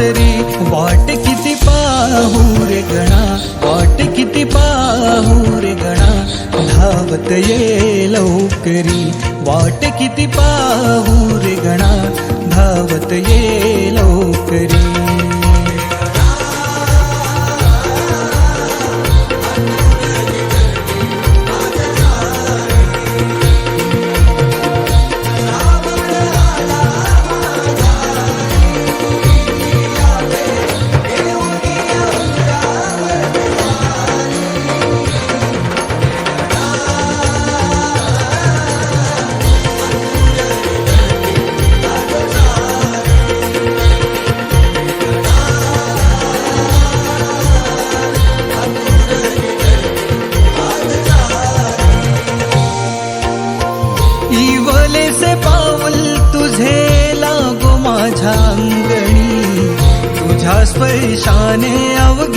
तरी वाट किती पाहू रे गणा, वाट किती पाहू रे गणा, धावत ये लवकरी, वाट किती पाहू रे गणा, धावत ये लवकरी. इवलेसे पाऊल तुझे लागो माझ्या अंगणी, तुझ्या स्पर्शाने अवघ